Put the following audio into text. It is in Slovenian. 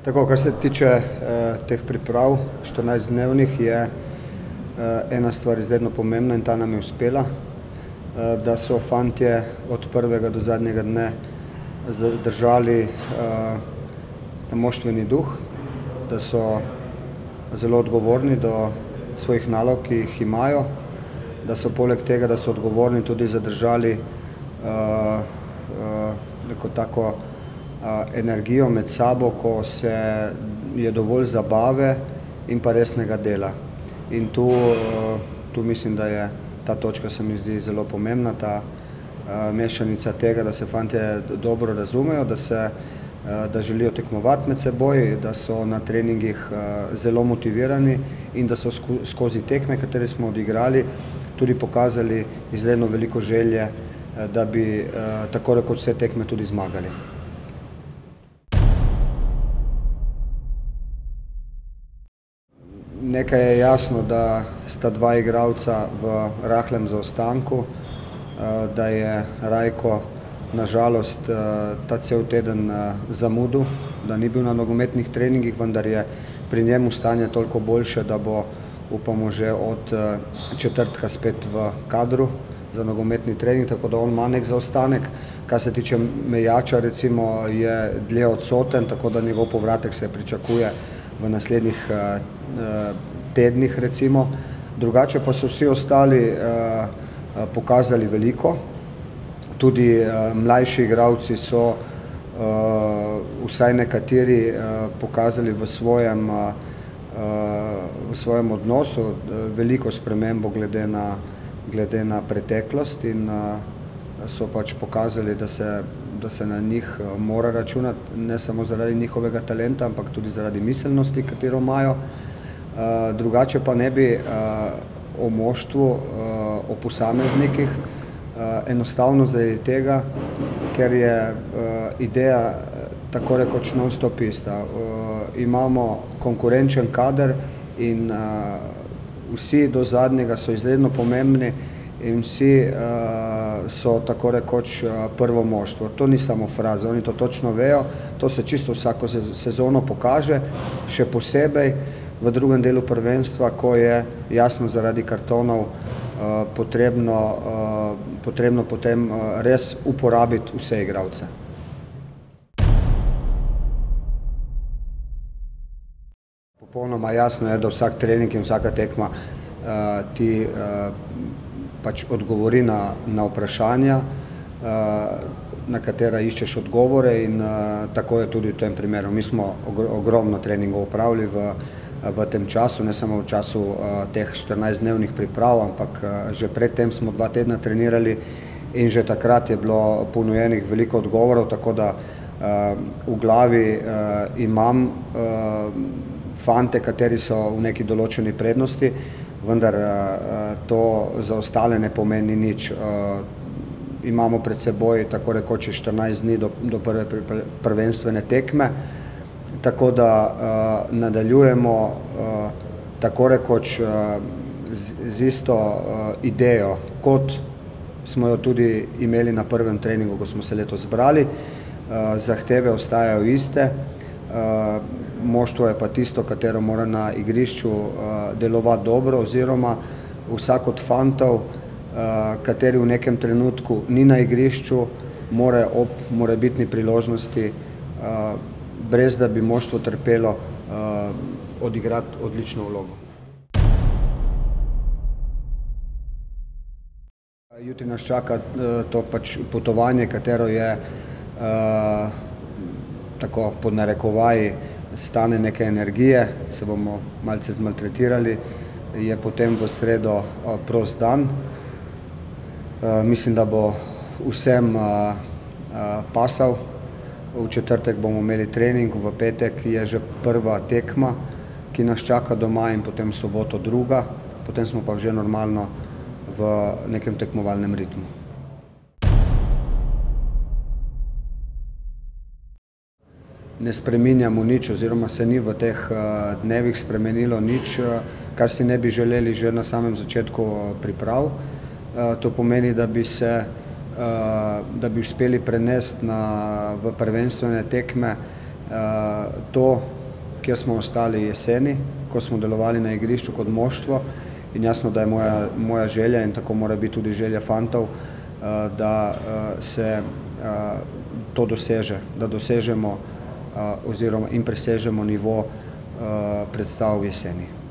Tako, kar se tiče teh priprav 14-dnevnih, je ena stvar izredno pomembna in ta nam je uspela, da so fantje od prvega do zadnjega dne držali moštveni duh, da so zelo odgovorni do svojih nalog, ki jih imajo, da so poleg tega, da so odgovorni, tudi zadržali neko tako energijo med sabo, ko se je dovolj zabave in pa resnega dela. In tu mislim, da je ta točka, se mi zdi, zelo pomembna, ta mešanica tega, da se fantje dobro razumejo, da želijo tekmovati med seboj, da so na treningih zelo motivirani in da so skozi tekme, katere smo odigrali, tudi pokazali izredno veliko želje, da bi tako rekoč vse tekme tudi zmagali. Nekaj je jasno, da sta dva igralca v rahlem zaostanku, da je Rajko na žalost ta cel teden zamudil, da ni bil na nogometnih treningih, vendar je pri njemu stanje toliko boljše, da bo, upamo, že od četrtka spet v kadru za nogometni trening, tako da on ima nek zaostanek. Kar se tiče Mejača, recimo, je dlje odsoten, tako da njegov povratek se pričakuje v naslednjih tednih, recimo. Drugače pa so vsi ostali pokazali veliko. Tudi mlajši igralci so vsaj nekateri pokazali v svojem odnosu veliko spremembo glede na preteklost in so pač pokazali, da se na njih mora računati, ne samo zaradi njihovega talenta, ampak tudi zaradi miselnosti, katero imajo. Drugače pa ne bi o moštvu, o posameznikih, enostavno zaradi tega, ker je ideja tako rekoč non-stop ista. Imamo konkurenčen kader in vsi do zadnjega so izredno pomembni in vsi so tako rekoč prvo moštvo. To ni samo fraza, oni to točno vejo, to se čisto vsako sezono pokaže, še posebej v drugem delu prvenstva, ko je jasno zaradi kartonov potrebno potem res uporabiti vse igralce. Popolnoma jasno je, da vsak trening in vsaka tekma ti pač odgovori na vprašanja, na katera iščeš odgovore in tako je tudi v tem primeru. Mi smo ogromno treningov opravili v tem času, ne samo v času teh 14-dnevnih priprav, ampak že predtem smo 2 tedna trenirali in že takrat je bilo ponujenih veliko odgovorov, tako da v glavi imam fante, kateri so v neki določeni prednosti, vendar to za ostale ne pomeni nič. Imamo pred seboj tako rekoč 14 dni do prve prvenstvene tekme, tako da nadaljujemo tako rekoč z isto idejo, kot smo jo tudi imeli na prvem treningu, ko smo se letos zbrali. Zahteve ostajajo iste, moštvo je pa tisto, katero mora na igrišču delovati dobro, oziroma vsak od fantov, kateri v nekem trenutku ni na igrišču, mora ob morebitni priložnosti, brez da bi moštvo trpelo, odigrati odlično vlogo. Jutri nas čaka to pač potovanje, katero je tako pod narekovaji stane neke energije, se bomo malce zmaltretirali, je potem v sredo prost dan. Mislim, da bo vsem pasal. V četrtek bomo imeli trening, v petek je že prva tekma, ki nas čaka doma, in potem soboto druga, potem smo pa že normalno v nekem tekmovalnem ritmu. Ne spreminjamo nič, oziroma se ni v teh dnevih spremenilo nič, kar si ne bi želeli že na samem začetku priprav. To pomeni, da bi uspeli prenesti v prvenstvene tekme to, kjer smo ostali jeseni, ko smo delovali na igrišču kot moštvo, in jasno, da je moja želja, in tako mora biti tudi želja fantov, da se to doseže, da dosežemo oziroma in presežemo nivo predstav v jeseni.